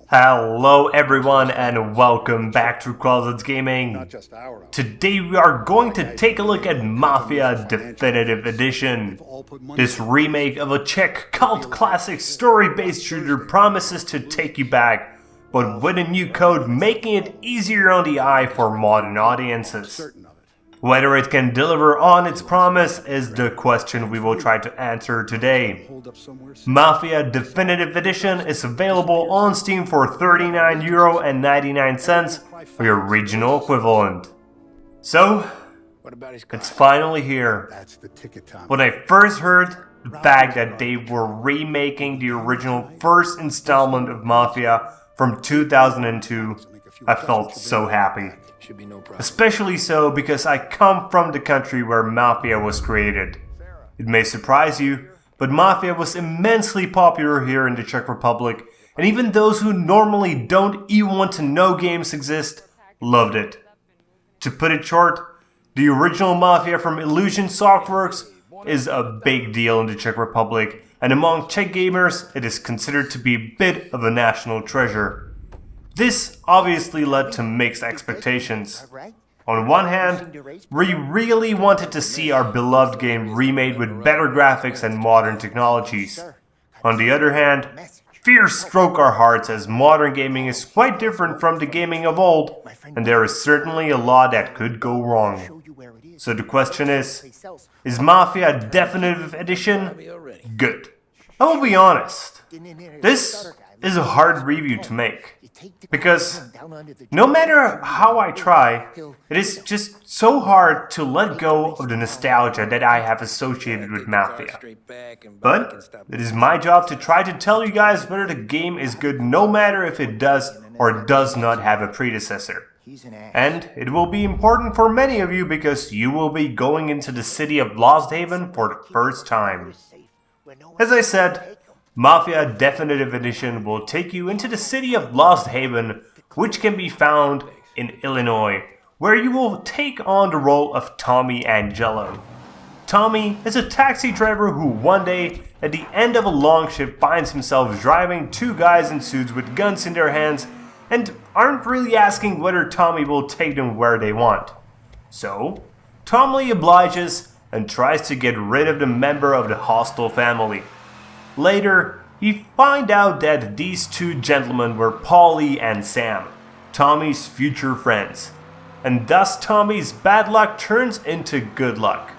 Hello everyone and welcome back to Closets Gaming. Today we are going to take a look at Mafia Definitive Edition. This remake of a Czech cult classic story-based shooter promises to take you back, but with a new code making it easier on the eye for modern audiences. Whether it can deliver on its promise is the question we will try to answer today. Mafia Definitive Edition is available on Steam for €39.99 for your regional equivalent. So, it's finally here. When I first heard the fact that they were remaking the original first installment of Mafia from 2002, I felt so happy. Especially so because I come from the country where Mafia was created. It may surprise you, but Mafia was immensely popular here in the Czech Republic, and even those who normally don't even want to know games exist, loved it. To put it short, the original Mafia from Illusion Softworks is a big deal in the Czech Republic, and among Czech gamers it is considered to be a bit of a national treasure. This obviously led to mixed expectations. On one hand, we really wanted to see our beloved game remade with better graphics and modern technologies. On the other hand, fears stroke our hearts as modern gaming is quite different from the gaming of old, and there is certainly a lot that could go wrong. So the question is Mafia Definitive Edition good? I will be honest, this is a hard review to make, because no matter how I try, it is just so hard to let go of the nostalgia that I have associated with Mafia. But it is my job to try to tell you guys whether the game is good no matter if it does or does not have a predecessor. And it will be important for many of you because you will be going into the city of Lost Haven for the first time. As I said, Mafia Definitive Edition will take you into the city of Lost Haven, which can be found in Illinois, where you will take on the role of Tommy Angelo. Tommy is a taxi driver who one day, at the end of a long shift, finds himself driving two guys in suits with guns in their hands and aren't really asking whether Tommy will take them where they want. So, Tommy obliges and tries to get rid of the member of the hostile family. Later, we find out that these two gentlemen were Paulie and Sam, Tommy's future friends, and thus Tommy's bad luck turns into good luck.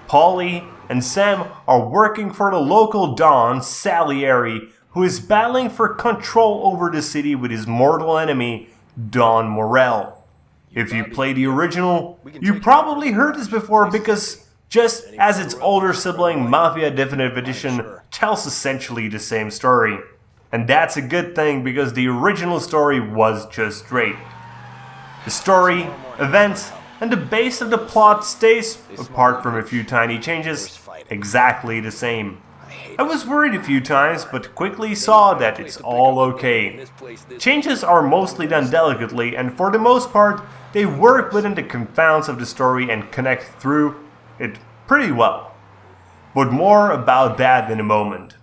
Paulie and Sam are working for the local Don, Salieri, who is battling for control over the city with his mortal enemy, Don Morell. If you play the original, you probably heard this before because just as its older sibling, Mafia Definitive Edition tells essentially the same story. And that's a good thing because the original story was just great. The story, events, and the base of the plot stays, apart from a few tiny changes, exactly the same. I was worried a few times, but quickly saw that it's all okay. Changes are mostly done delicately, and for the most part, they work within the confounds of the story and connect through it pretty well. But more about that in a moment.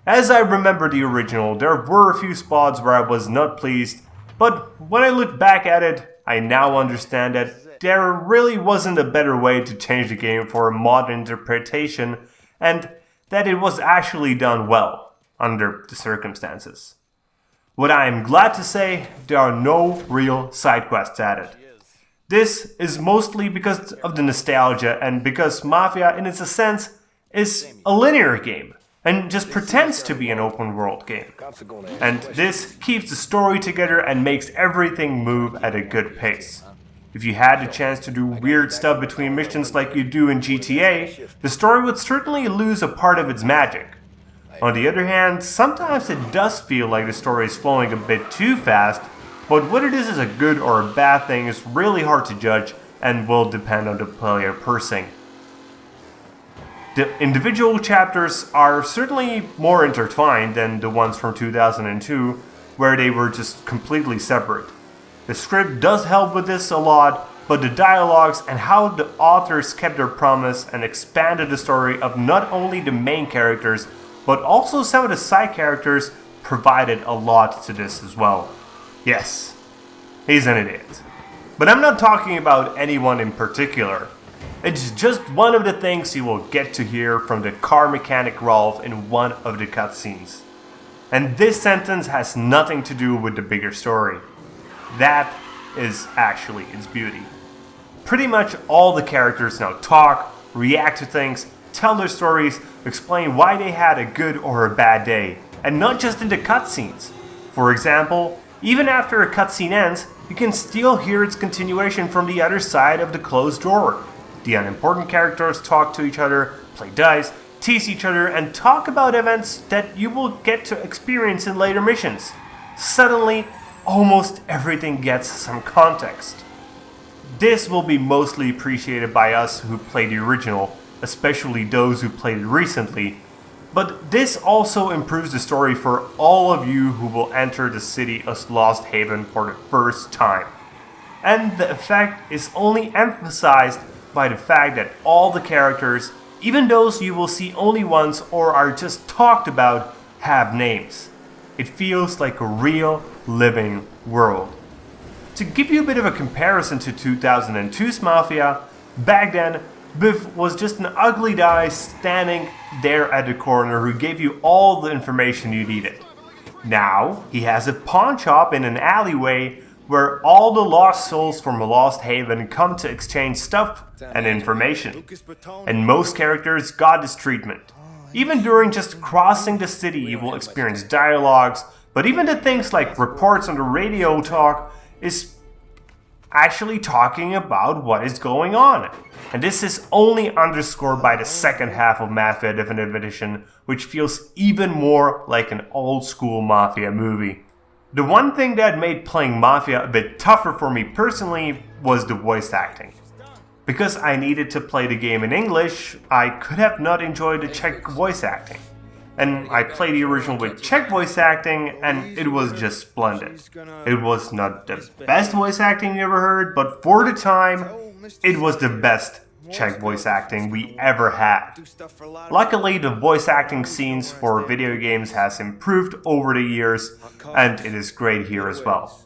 As I remember the original, there were a few spots where I was not pleased, but when I look back at it, I now understand that there really wasn't a better way to change the game for a modern interpretation, and that it was actually done well, under the circumstances. What I am glad to say, there are no real side quests added. This is mostly because of the nostalgia and because Mafia, in its sense, is a linear game and just pretends to be an open world game. And this keeps the story together and makes everything move at a good pace. If you had the chance to do weird stuff between missions like you do in GTA, the story would certainly lose a part of its magic. On the other hand, sometimes it does feel like the story is flowing a bit too fast, but whether this is a good or a bad thing is really hard to judge and will depend on the player pursing. The individual chapters are certainly more intertwined than the ones from 2002, where they were just completely separate. The script does help with this a lot, but the dialogues and how the authors kept their promise and expanded the story of not only the main characters, but also some of the side characters provided a lot to this as well. Yes, he's an idiot. But I'm not talking about anyone in particular. It's just one of the things you will get to hear from the car mechanic Rolf in one of the cutscenes. And this sentence has nothing to do with the bigger story. That is actually its beauty. Pretty much all the characters now talk, react to things, tell their stories, explain why they had a good or a bad day, and not just in the cutscenes. For example, even after a cutscene ends, you can still hear its continuation from the other side of the closed door. The unimportant characters talk to each other, play dice, tease each other, and talk about events that you will get to experience in later missions. Suddenly, almost everything gets some context. This will be mostly appreciated by us who played the original, especially those who played it recently, but this also improves the story for all of you who will enter the city of Lost Haven for the first time. And the effect is only emphasized by the fact that all the characters, even those you will see only once or are just talked about, have names. It feels like a real, living world. To give you a bit of a comparison to 2002's Mafia, back then, Biff was just an ugly guy standing there at the corner who gave you all the information you needed. Now, he has a pawn shop in an alleyway where all the lost souls from Lost Haven come to exchange stuff and information. And most characters got this treatment. Even during just crossing the city, you will experience dialogues, but even the things like reports on the radio talk is actually talking about what is going on. And this is only underscored by the second half of Mafia Definitive Edition, which feels even more like an old school Mafia movie. The one thing that made playing Mafia a bit tougher for me personally was the voice acting. Because I needed to play the game in English, I could have not enjoyed the Czech voice acting. And I played the original with Czech voice acting, and it was just splendid. It was not the best voice acting you ever heard, but for the time, it was the best Czech voice acting we ever had. Luckily, the voice acting scenes for video games has improved over the years, and it is great here as well.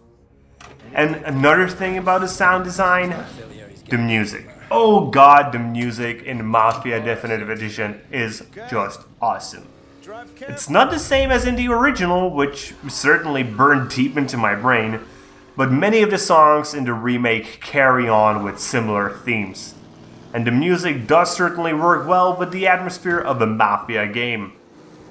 And another thing about the sound design, the music. Oh god, the music in Mafia Definitive Edition is just awesome. It's not the same as in the original, which certainly burned deep into my brain, but many of the songs in the remake carry on with similar themes. And the music does certainly work well with the atmosphere of a Mafia game.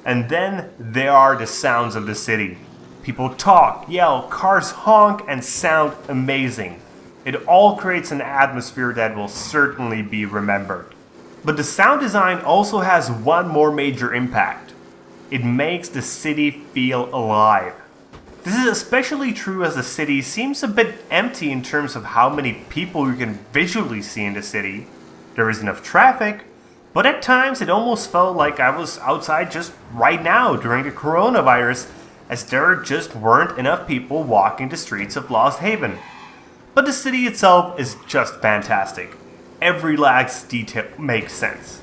And then there are the sounds of the city. People talk, yell, cars honk, and sound amazing. It all creates an atmosphere that will certainly be remembered. But the sound design also has one more major impact. It makes the city feel alive. This is especially true as the city seems a bit empty in terms of how many people you can visually see in the city. There is enough traffic, but at times it almost felt like I was outside just right now during the coronavirus, as there just weren't enough people walking the streets of Lost Haven. But the city itself is just fantastic. Every last detail makes sense.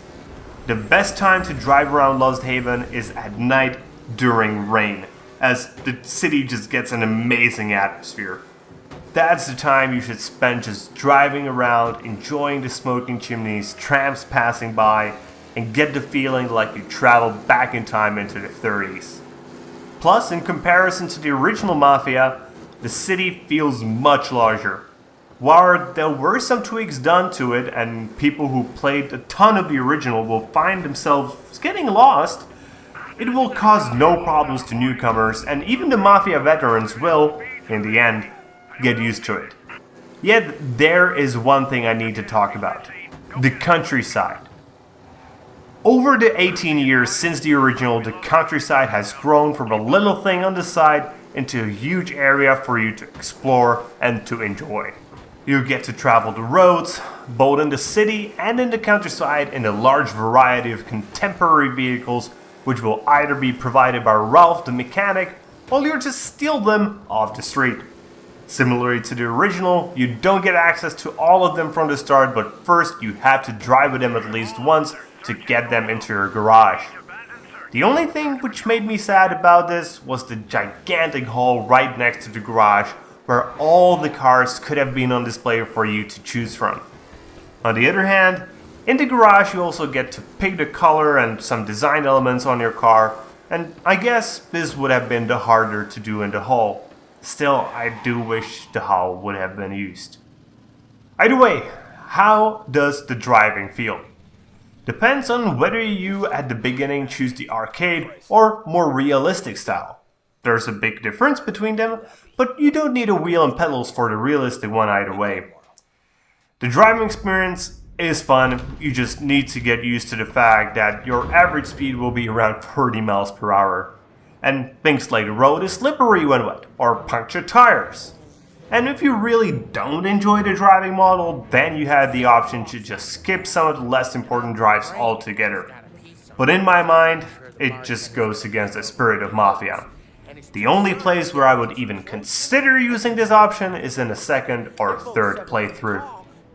The best time to drive around Lost Haven is at night during rain, as the city just gets an amazing atmosphere. That's the time you should spend just driving around, enjoying the smoking chimneys, trams passing by, and get the feeling like you traveled back in time into the 30s. Plus, in comparison to the original Mafia, the city feels much larger. While there were some tweaks done to it, and people who played a ton of the original will find themselves getting lost, it will cause no problems to newcomers, and even the Mafia veterans will, in the end, get used to it. Yet, there is one thing I need to talk about. The countryside. Over the 18 years since the original, the countryside has grown from a little thing on the side into a huge area for you to explore and to enjoy. You get to travel the roads, both in the city and in the countryside, in a large variety of contemporary vehicles, which will either be provided by Ralph the mechanic, or you'll just steal them off the street. Similarly to the original, you don't get access to all of them from the start, but first you have to drive with them at least once to get them into your garage. The only thing which made me sad about this was the gigantic hall right next to the garage where all the cars could have been on display for you to choose from. On the other hand, in the garage you also get to pick the color and some design elements on your car, and I guess this would have been the harder to do in the hall. Still, I do wish the hall would have been used. Either way, how does the driving feel? Depends on whether you at the beginning choose the arcade or more realistic style. There's a big difference between them, but you don't need a wheel and pedals for the realistic one either way. The driving experience is fun, you just need to get used to the fact that your average speed will be around 30 miles per hour. And things like the road is slippery when wet, or punctured tires. And if you really don't enjoy the driving model, then you have the option to just skip some of the less important drives altogether. But in my mind, it just goes against the spirit of Mafia. The only place where I would even consider using this option is in a second or third playthrough.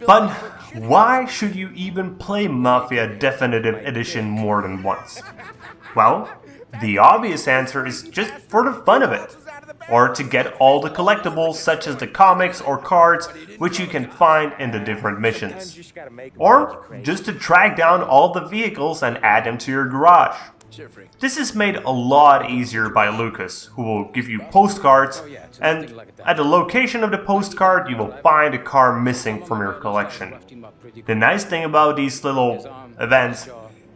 But why should you even play Mafia Definitive Edition more than once? Well, the obvious answer is just for the fun of it, or to get all the collectibles such as the comics or cards which you can find in the different missions, or just to track down all the vehicles and add them to your garage. This is made a lot easier by Lucas, who will give you postcards, and at the location of the postcard you will find a car missing from your collection. The nice thing about these little events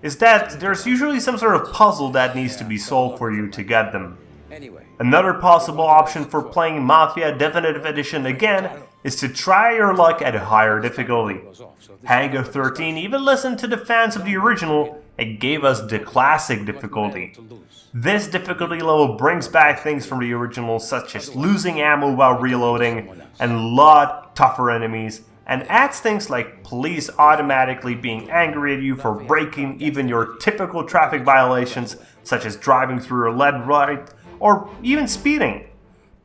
is that there's usually some sort of puzzle that needs to be solved for you to get them. Another possible option for playing Mafia Definitive Edition again is to try your luck at a higher difficulty. Hangar 13 even listened to the fans of the original and gave us the classic difficulty. This difficulty level brings back things from the original such as losing ammo while reloading and a lot tougher enemies, and adds things like police automatically being angry at you for breaking even your typical traffic violations such as driving through a red light or even speeding.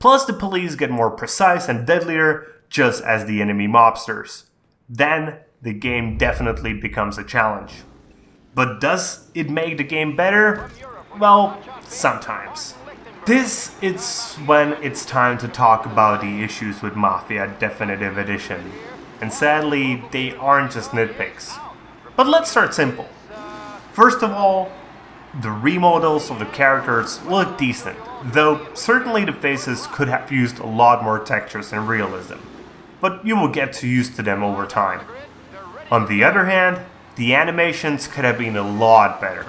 Plus the police get more precise and deadlier just as the enemy mobsters. Then the game definitely becomes a challenge. But does it make the game better? Well, sometimes. This is when it's time to talk about the issues with Mafia Definitive Edition. And sadly, they aren't just nitpicks. But let's start simple. First of all, the remodels of the characters look decent, though certainly the faces could have used a lot more textures and realism. But you will get used to them over time. On the other hand, the animations could have been a lot better.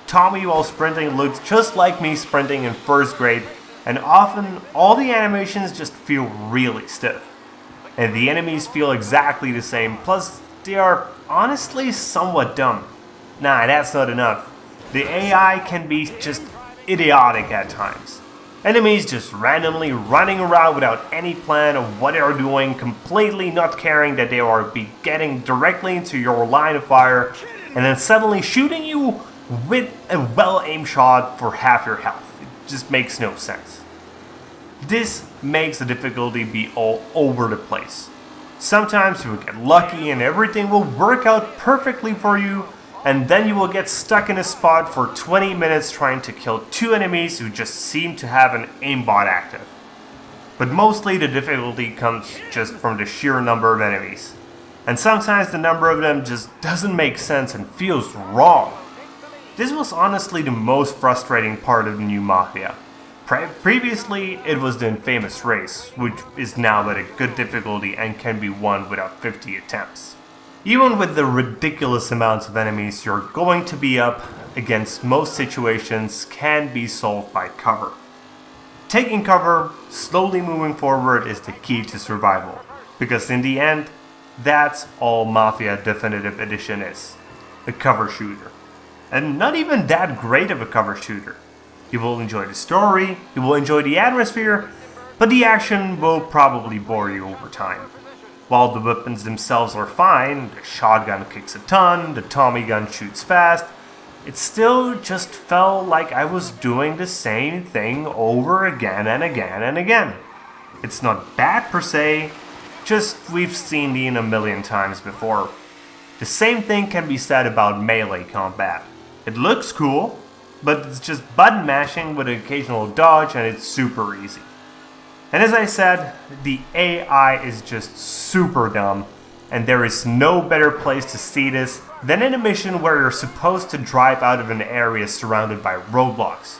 Tommy while sprinting looks just like me sprinting in first grade, and often all the animations just feel really stiff. And the enemies feel exactly the same, plus they are honestly somewhat dumb. Nah, that's not enough. The AI can be just idiotic at times. Enemies just randomly running around without any plan of what they are doing, completely not caring that they are getting directly into your line of fire, and then suddenly shooting you with a well-aimed shot for half your health. It just makes no sense. This makes the difficulty be all over the place. Sometimes you will get lucky and everything will work out perfectly for you, and then you will get stuck in a spot for 20 minutes trying to kill two enemies who just seem to have an aimbot active. But mostly the difficulty comes just from the sheer number of enemies. And sometimes the number of them just doesn't make sense and feels wrong. This was honestly the most frustrating part of the new Mafia. Previously, it was the infamous race, which is now at a good difficulty and can be won without 50 attempts. Even with the ridiculous amounts of enemies you're going to be up against, most situations can be solved by cover. Taking cover, slowly moving forward is the key to survival, because in the end, that's all Mafia Definitive Edition is, a cover shooter. And not even that great of a cover shooter. You will enjoy the story, you will enjoy the atmosphere, but the action will probably bore you over time. While the weapons themselves are fine, the shotgun kicks a ton, the Tommy gun shoots fast, it still just felt like I was doing the same thing over again and again and again. It's not bad per se, just we've seen it a million times before. The same thing can be said about melee combat. It looks cool, but it's just button mashing with an occasional dodge, and it's super easy. And as I said, the AI is just super dumb, and there is no better place to see this than in a mission where you're supposed to drive out of an area surrounded by roadblocks.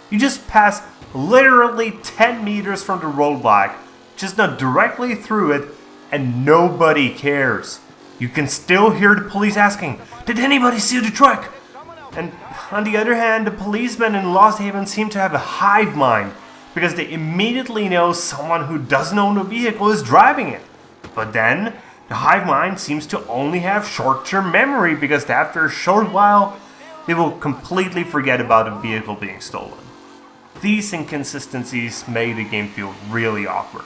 You just pass literally 10 meters from the roadblock, just not directly through it, and nobody cares. You can still hear the police asking, "Did anybody see the truck?" And on the other hand, the policemen in Lost Haven seem to have a hive mind, because they immediately know someone who doesn't own a vehicle is driving it. But then, the hive mind seems to only have short-term memory, because after a short while, they will completely forget about a vehicle being stolen. These inconsistencies make the game feel really awkward.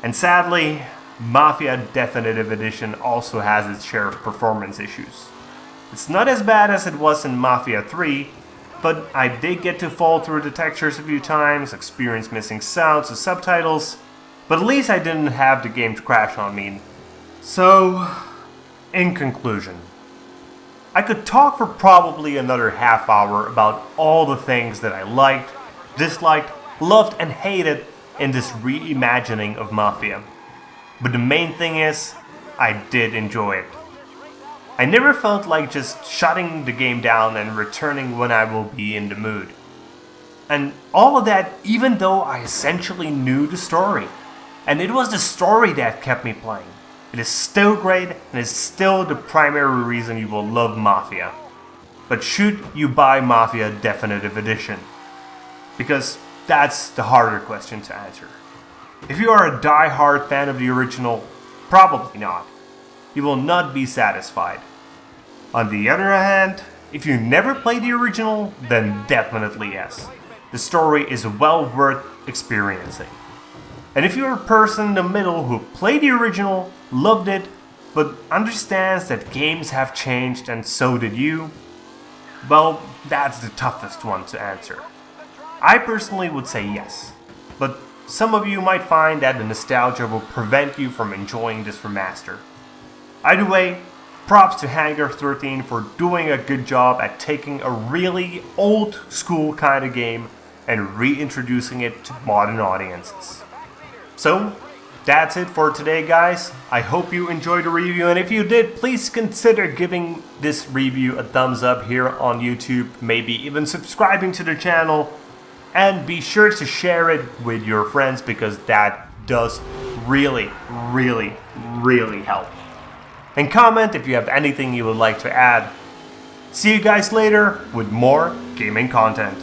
And sadly, Mafia Definitive Edition also has its share of performance issues. It's not as bad as it was in Mafia 3, but I did get to fall through the textures a few times, experience missing sounds and subtitles, but at least I didn't have the game crash on me. So, in conclusion, I could talk for probably another half hour about all the things that I liked, disliked, loved and hated in this reimagining of Mafia. But the main thing is, I did enjoy it. I never felt like just shutting the game down and returning when I will be in the mood. And all of that even though I essentially knew the story. And it was the story that kept me playing. It is still great and is still the primary reason you will love Mafia. But should you buy Mafia Definitive Edition? Because that's the harder question to answer. If you are a die-hard fan of the original, probably not. You will not be satisfied. On the other hand, if you never played the original, then definitely yes. The story is well worth experiencing. And if you're a person in the middle who played the original, loved it, but understands that games have changed and so did you, well, that's the toughest one to answer. I personally would say yes, but some of you might find that the nostalgia will prevent you from enjoying this remaster. Either way, props to Hangar 13 for doing a good job at taking a really old school kind of game and reintroducing it to modern audiences. So, that's it for today, guys. I hope you enjoyed the review, and if you did, please consider giving this review a thumbs up here on YouTube, maybe even subscribing to the channel. And be sure to share it with your friends because that does really, really, really help. And comment if you have anything you would like to add. See you guys later with more gaming content.